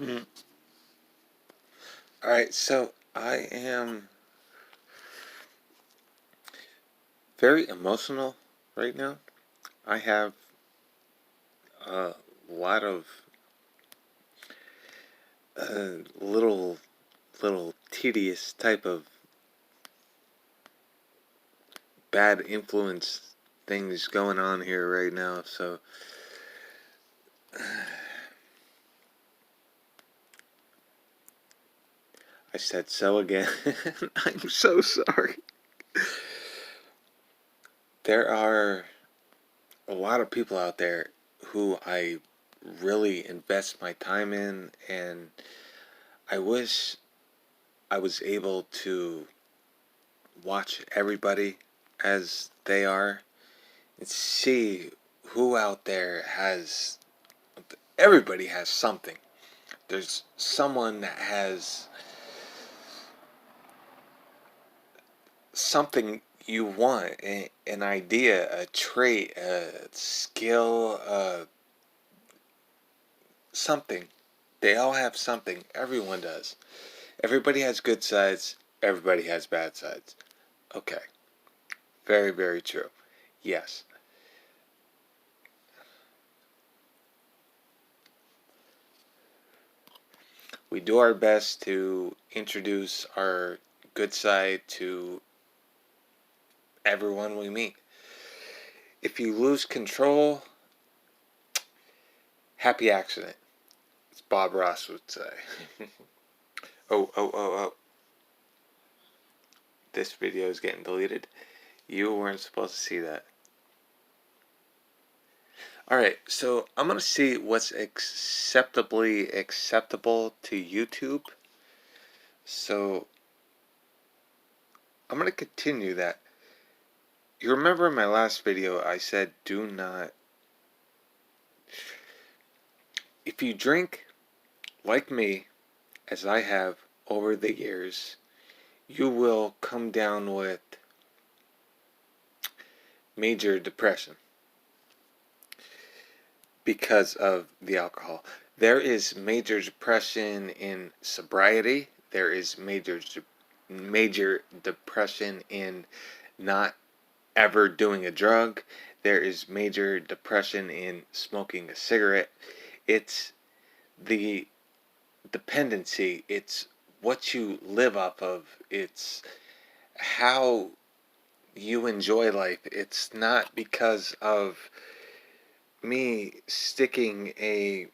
Mm. All right, so I am very emotional right now. I have a lot of little tedious type of bad influence things going on here right now. So I said so again. I'm so sorry. There are a lot of people out there who I really invest my time in, and I wish I was able to watch everybody as they are and see who out there has. Everybody has something. There's someone that has something you want, an idea, a trait, a skill, something. They all have something. Everyone does. Everybody has good sides. Everybody has bad sides. Okay. Very, very true. Yes. We do our best to introduce our good side to everyone we meet. If you lose control, happy accident, as Bob Ross would say. Oh. This video is getting deleted. You weren't supposed to see that. Alright, so I'm going to see what's acceptably acceptable to YouTube. So I'm going to continue that. You remember in my last video I said do not. If you drink like me, as I have over the years, you will come down with major depression because of the alcohol. There is major depression in sobriety. There is major depression in not ever doing a drug. There is major depression in smoking a cigarette. It's the dependency. It's what you live off of. It's how you enjoy life. It's not because of me sticking a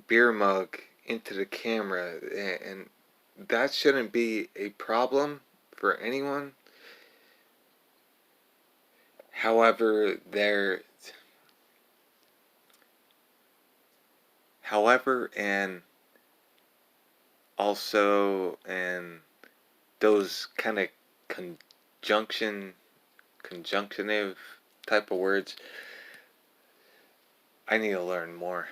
beer mug into the camera, and that shouldn't be a problem for anyone. However, and also, and those kind of conjunctive type of words, I need to learn more.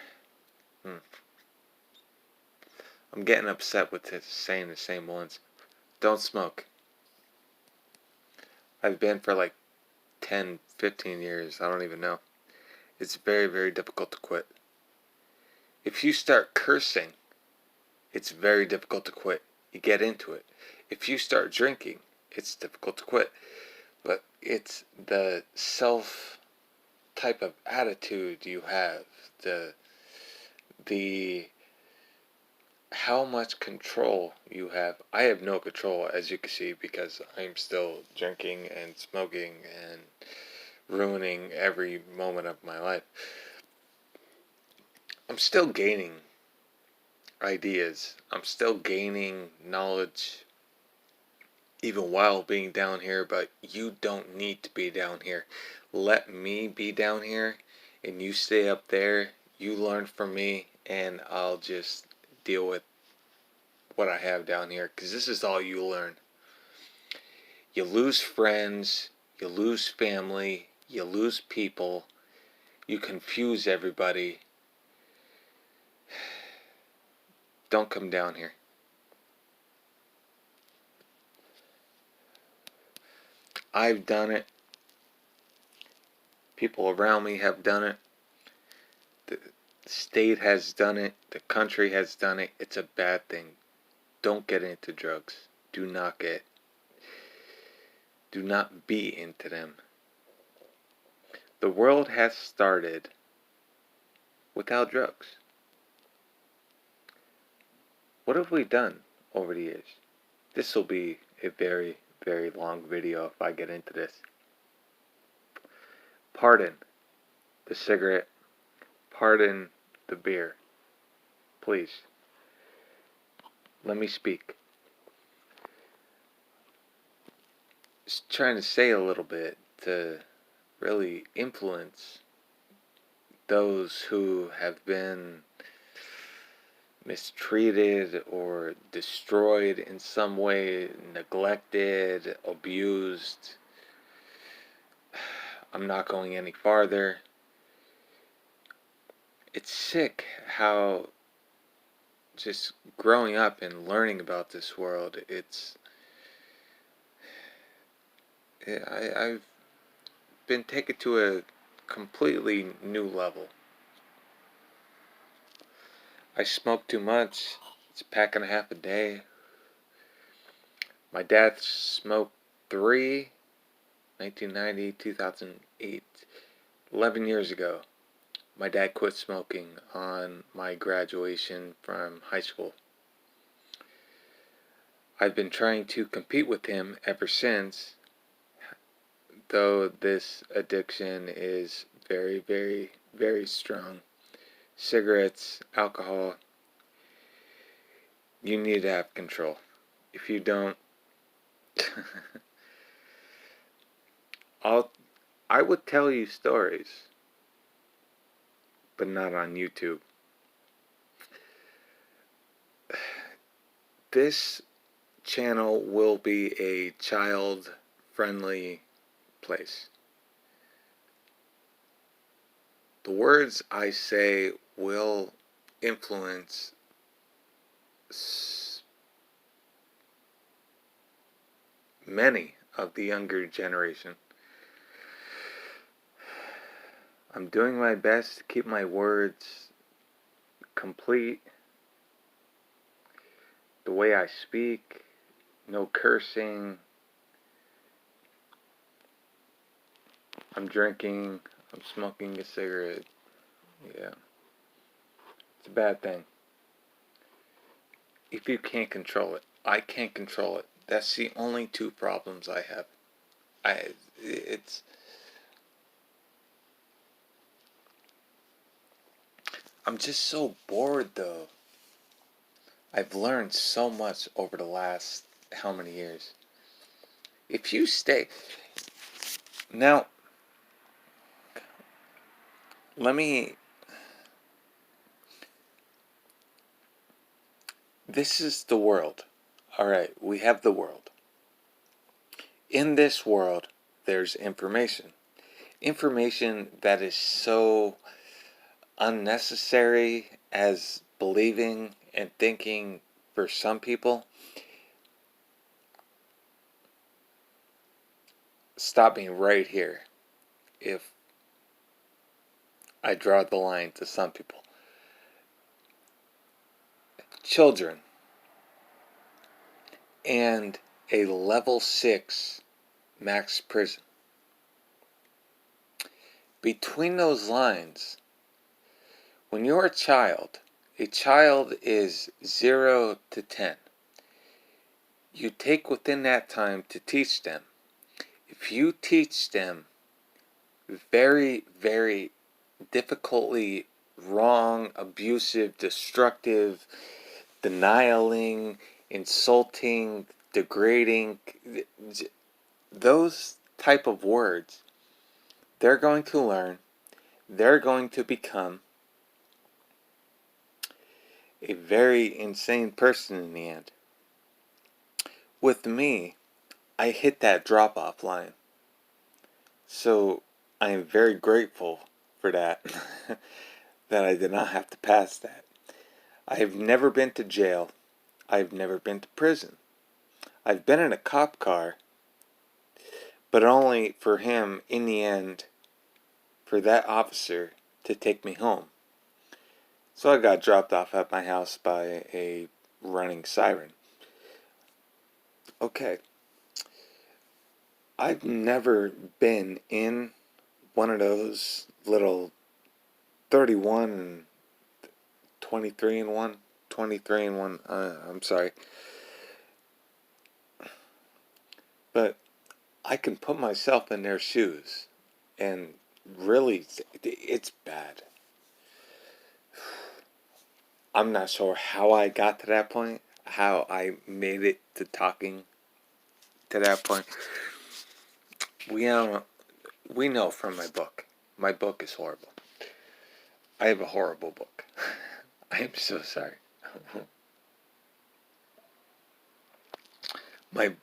I'm getting upset with saying the same ones. Don't smoke. I've been for like 10, 15 years. I don't even know. It's very, very difficult to quit. If you start cursing, it's very difficult to quit. You get into it. If you start drinking, it's difficult to quit. But it's the self type of attitude you have, the how much control you have. I have no control, as you can see, because I'm still drinking and smoking and ruining every moment of my life. I'm still gaining ideas. I'm still gaining knowledge even while being down here, but you don't need to be down here. Let me be down here and you stay up there. You learn from me and I'll just deal with what I have down here, because this is all you learn. You lose friends, you lose family, you lose people, you confuse everybody. Don't come down here. I've done it. People around me have done it. The state has done it. The country has done it. It's a bad thing. Don't get into drugs. Do not be into them. The world has started without drugs. What have we done over the years? This will be a very, very long video if I get into this. Pardon the cigarette. Pardon the beer. Please. Let me speak. Just trying to say a little bit to really influence those who have been mistreated or destroyed in some way, neglected, abused. I'm not going any farther. It's sick how just growing up and learning about this world, I've been taken to a completely new level. I smoke too much. It's a pack and a half a day. My dad smoked 3, 1990, 2008, 11 years ago. My dad quit smoking on my graduation from high school. I've been trying to compete with him ever since, though this addiction is very, very, very strong. Cigarettes, alcohol, you need to have control. If you don't, I would tell you stories, but not on YouTube. This channel will be a child-friendly place. The words I say will influence many of the younger generation. I'm doing my best to keep my words complete. The way I speak, no cursing. I'm drinking, I'm smoking a cigarette. Yeah. It's a bad thing. If you can't control it, I can't control it. That's the only two problems I have. I'm just so bored though. I've learned so much over the last how many years. If you stay now, this is the world. Alright, we have the world. In this world, there's information. Information that is so unnecessary as believing and thinking for some people. Stop me right here if I draw the line to some people. Children and a level 6 max prison. Between those lines, when you're a child is 0 to 10. You take within that time to teach them. If you teach them very, very difficultly wrong, abusive, destructive, denialing, insulting, degrading, those type of words, they're going to learn, they're going to become a very insane person in the end. With me, I hit that drop-off line. So I am very grateful for that, that I did not have to pass that. I have never been to jail. I've never been to prison. I've been in a cop car, but only for him, in the end, for that officer to take me home. So I got dropped off at my house by a running siren. Okay, I've never been in one of those little 31 and 23 and 1, 23 and 1, I'm sorry. But I can put myself in their shoes, and really, it's bad. I'm not sure how I got to that point, how I made it to talking to that point. We know from my book. My book is horrible. I have a horrible book. I am so sorry. my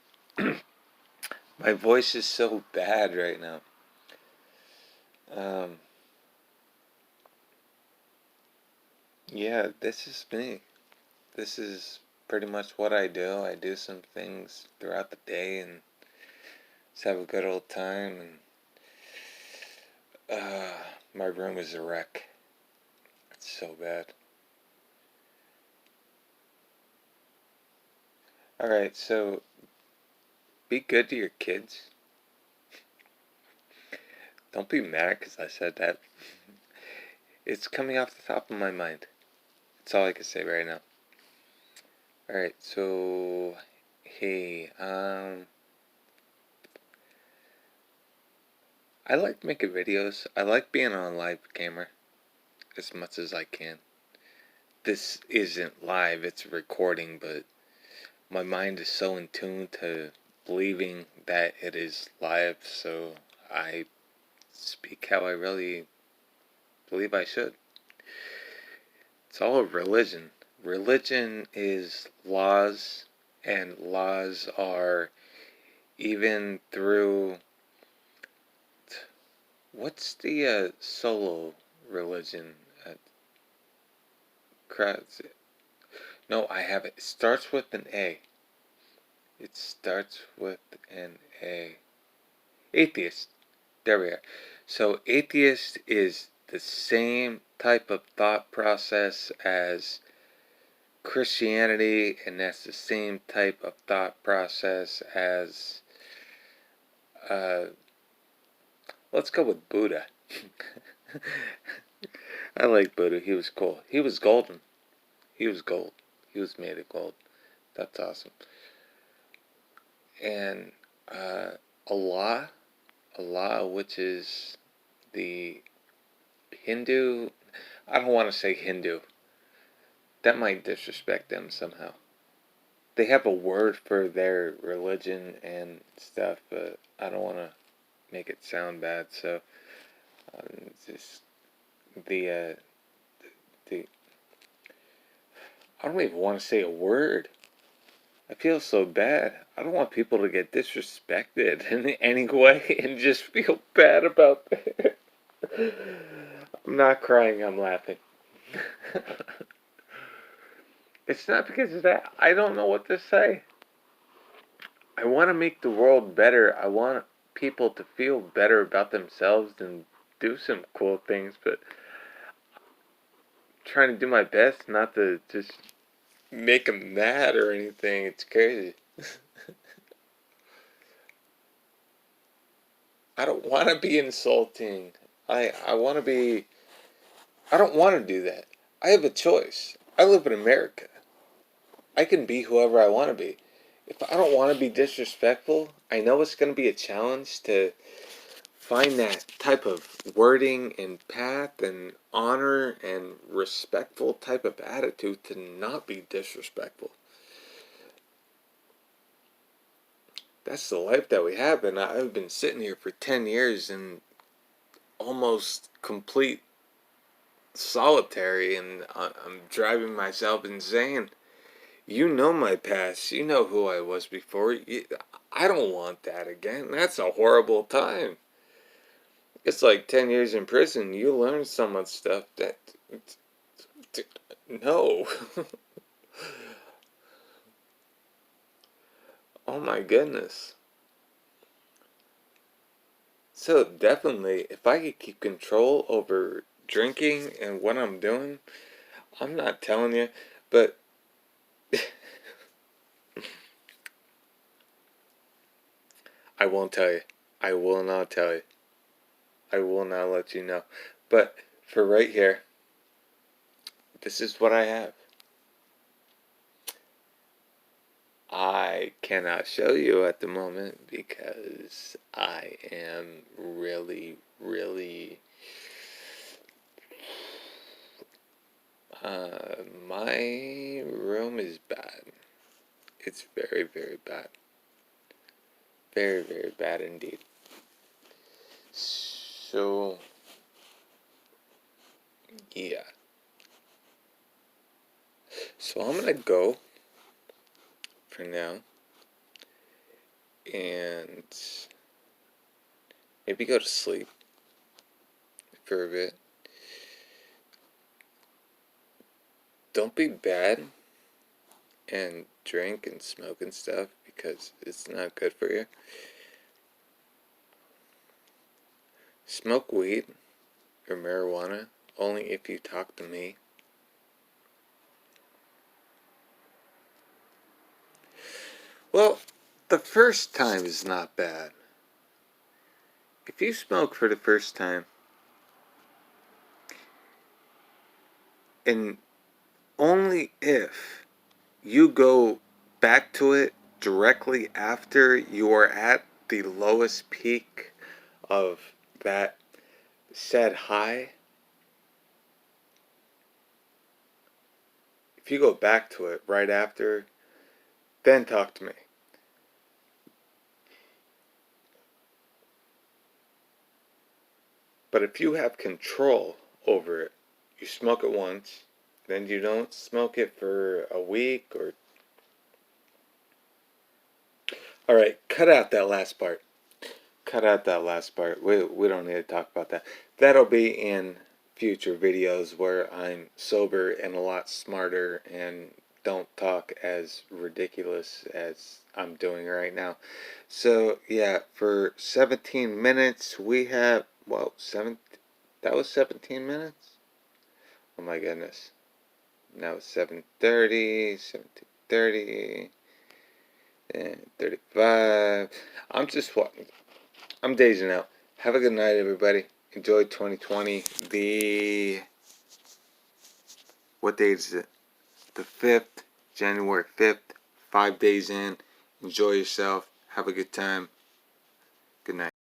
my voice is so bad right now. Um, yeah, this is me. This is pretty much what I do. I do some things throughout the day and just have a good old time. And my room is a wreck. It's so bad. Alright, so be good to your kids. Don't be mad because I said that. It's coming off the top of my mind. That's all I can say right now. Alright, so hey, I like making videos. I like being on live camera as much as I can. This isn't live, it's a recording, but my mind is so in tune to believing that it is live, so I speak how I really believe I should. It's all a religion. Religion is laws, and laws are even through. What's the solo religion? No, I have it. It starts with an A. It starts with an A. Atheist. There we are. So, atheist is the same type of thought process as Christianity, and that's the same type of thought process as, uh, let's go with Buddha. I like Buddha. He was cool. He was golden. He was gold. He was made of gold. That's awesome. And Allah, Allah, which is the Hindu. I don't want to say Hindu. That might disrespect them somehow. They have a word for their religion and stuff, but I don't want to make it sound bad. So, just the the I don't even want to say a word. I feel so bad. I don't want people to get disrespected in any way and just feel bad about that. I'm not crying, I'm laughing. It's not because of that. I don't know what to say. I want to make the world better. I want people to feel better about themselves and do some cool things, but I'm trying to do my best not to just make them mad or anything. It's crazy. I don't want to be insulting. I want to be. I don't want to do that. I have a choice. I live in America. I can be whoever I want to be. If I don't want to be disrespectful, I know it's going to be a challenge to find that type of wording and path and honor and respectful type of attitude to not be disrespectful. That's the life that we have, and I've been sitting here for 10 years in almost complete solitary, and I'm driving myself insane. You know my past. You know who I was before. I don't want that again. That's a horrible time. It's like 10 years in prison. You learn so much stuff that. No. Oh my goodness. So definitely, if I could keep control over drinking and what I'm doing, I'm not telling you, but I won't tell you. I will not tell you. I will not let you know. But for right here, this is what I have. I cannot show you at the moment because I am really, really. My room is bad. It's very, very bad. Very, very bad indeed. So, yeah. So I'm gonna go for now and maybe go to sleep for a bit. Don't be bad and drink and smoke and stuff because it's not good for you. Smoke weed or marijuana only if you talk to me. Well, the first time is not bad. If you smoke for the first time and only if you go back to it directly after you are at the lowest peak of that said high, if you go back to it right after, then talk to me. But if you have control over it, you smoke it once, then you don't smoke it for a week or. Alright, cut out that last part. Cut out that last part. We don't need to talk about that. That'll be in future videos where I'm sober and a lot smarter and don't talk as ridiculous as I'm doing right now. So yeah, for 17 minutes we have, well, that was 17 minutes? Oh my goodness. Now it's 7:30, 17:30, and 35. I'm dazing out. Have a good night, everybody. Enjoy 2020. What date is it? The 5th, January 5th. 5 days in. Enjoy yourself. Have a good time.